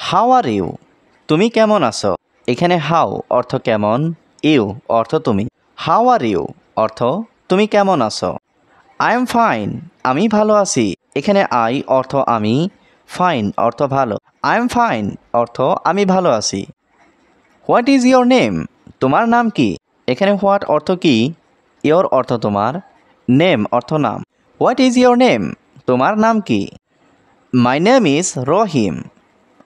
How are you? তুমি কেমন আছো? এখানে হাউ অর্থ কেমন, ইউ অর্থ তুমি। হাউ আর ইউ অর্থ তুমি কেমন আছো। আই এম ফাইন, আমি ভালো আছি। এখানে আই অর্থ আমি, ফাইন অর্থ ভালো। আই এম ফাইন অর্থ আমি ভালো আছি। What is your name? তোমার নাম কি? এখানে হোয়াট অর্থ কি, ইয়োর অর্থ তোমার, নেম অর্থ নাম। What is your name? তোমার নাম কি? মাই নেম ইজ রহিম,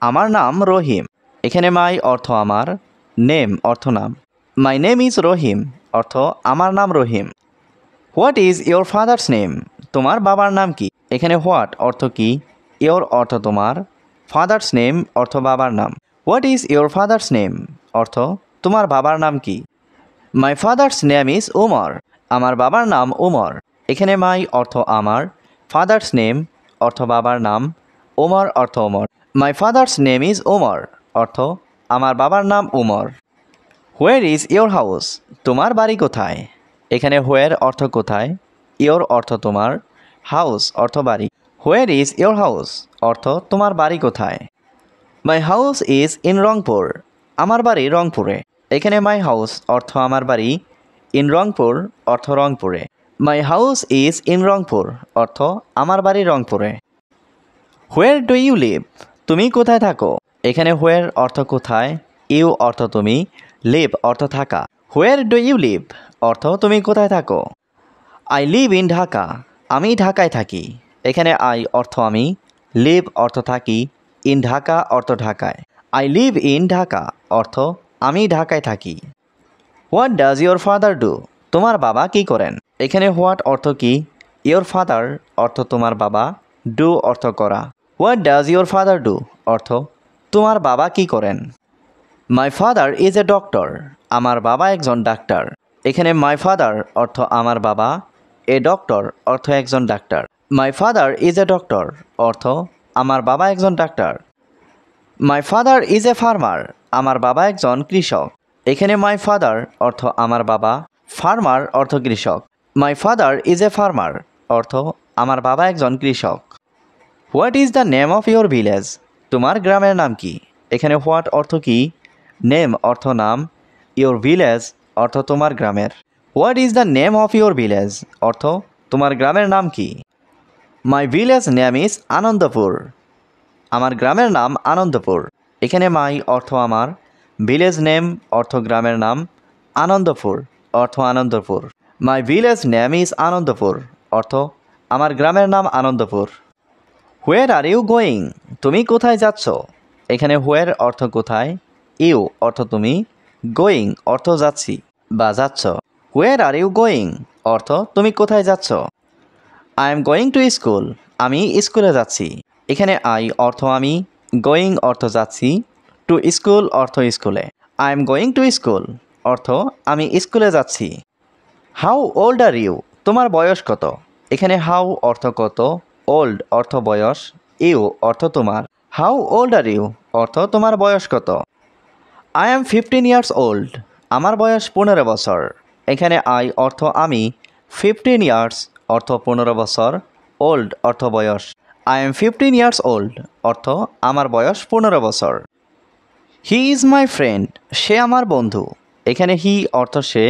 আমার নাম রহিম। এখানে মাই অর্থ আমার, নেম অর্থ নাম। মাই নেম ইজ রহিম অর্থ আমার নাম Rahim. What is your father's name? তোমার বাবার নাম কি? এখানে হোয়াট অর্থ কি, ইয়োর অর্থ তোমার, ফাদার্স নেম অর্থ বাবার নাম। What is your father's name অর্থ তোমার বাবার নাম কি? My father's name is Umar, আমার বাবার নাম উমর। এখানে মাই অর্থ আমার, ফাদার্স নেম অর্থ বাবার নাম, উমর অর্থ Umar. My father's name is Umar অর্থ আমার বাবার নাম Umar. Where is your house? তোমার বাড়ি কোথায়? এখানে হোয়ার অর্থ কোথায়, ইয়োর অর্থ তোমার, হাউস অর্থ বাড়ি। হোয়ার ইজ ইয়োর হাউস অর্থ তোমার বাড়ি কোথায়। মাই হাউস ইজ ইন রংপুর, আমার বাড়ি রংপুরে। এখানে মাই হাউস অর্থ আমার বাড়ি, ইন রংপুর অর্থ রংপুরে। My house is in Rangpur অর্থ আমার বাড়ি রংপুরে। Where do you live? তুমি কোথায় থাকো? এখানে হোয়ার অর্থ কোথায়, ইউ অর্থ তুমি, লিভ অর্থ থাকা। হোয়ার ডু ইউ লিভ অর্থ তুমি কোথায় থাকো। আই লিভ ইন ঢাকা, আমি ঢাকায় থাকি। এখানে আই অর্থ আমি, লিভ অর্থ থাকি, ইন ঢাকা অর্থ ঢাকায়। আই লিভ ইন ঢাকা অর্থ আমি ঢাকায় থাকি। What does your father do? তোমার বাবা কি করেন? এখানে হোয়াট অর্থ কি, ইয়োর ফাদার অর্থ তোমার বাবা, ডু অর্থ করা। What does your father do অর্থ তোমার বাবা কি করেন। My father is a doctor, আমার বাবা একজন ডাক্তার। এখানে মাই ফাদার অর্থ আমার বাবা, এ ডক্টর অর্থ একজন doctor. My father is a doctor অর্থ আমার বাবা একজন doctor. My father is a farmer, আমার বাবা একজন কৃষক। এখানে মাই ফাদার অর্থ আমার বাবা, ফার্মার অর্থ কৃষক। My father is a farmer অর্থ আমার বাবা একজন কৃষক। What is the name of your village? তোমার গ্রামের নাম কি? এখানে হোয়াট অর্থ কি, নেম অর্থ নাম, ইয়োর ভিলেজ অর্থ তোমার গ্রামের। What is the name of your village অর্থ তোমার গ্রামের নাম কি? My village name is Anandpur, আমার গ্রামের নাম আনন্দপুর। এখানে মাই অর্থ আমার, ভিলেজ নেম অর্থ গ্রামের নাম, আনন্দপুর অর্থ Anandpur. My village name is Anandpur অর্থ আমার গ্রামের নাম Anandpur. Where are you going? তুমি কোথায় যাচ্ছ? এখানে হোয়ার অর্থ কোথায়, ইউ অর্থ তুমি, গোয়িং অর্থ যাচ্ছি বা যাচ্ছ। হোয়ার আর ইউ গোয়িং অর্থ তুমি কোথায় যাচ্ছ। I am going to school, আমি স্কুলে যাচ্ছি। এখানে আই অর্থ আমি, গোয়িং অর্থ যাচ্ছি, টু স্কুল অর্থ স্কুলে। I am going to school অর্থ আমি স্কুলে যাচ্ছি। How old are you? তোমার বয়স কত? এখানে হাউ অর্থ কত, ওল্ড অর্থ বয়স, ইউ অর্থ তোমার। হাউ ওল্ড আর ইউ অর্থ তোমার বয়স কত। আই এম 15 ইয়ার্স ওল্ড, আমার বয়স 15 বছর। এখানে আই অর্থ আমি, 15 ইয়ার্স অর্থ 15 বছর, ওল্ড অর্থ বয়স। আই এম 15 ইয়ার্স ওল্ড অর্থ আমার বয়স 15 বছর। হি ইজ মাই ফ্রেন্ড, সে আমার বন্ধু। এখানে হি অর্থ সে,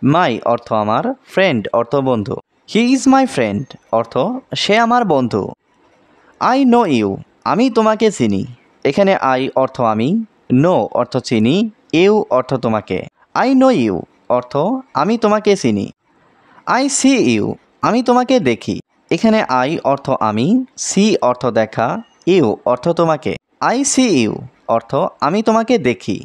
মাই অর্থ আমার, ফ্রেন্ড অর্থ বন্ধু। হি ইজ মাই ফ্রেন্ড অর্থ সে আমার বন্ধু। আই নো ইউ, আমি তোমাকে চিনি। এখানে আই অর্থ আমি, নো অর্থ চিনি, ইউ অর্থ তোমাকে। আই নো ইউ অর্থ আমি তোমাকে চিনি। আই সি ইউ, আমি তোমাকে দেখি। এখানে আই অর্থ আমি, সি অর্থ দেখা, ইউ অর্থ তোমাকে। আই সি ইউ অর্থ আমি তোমাকে দেখি।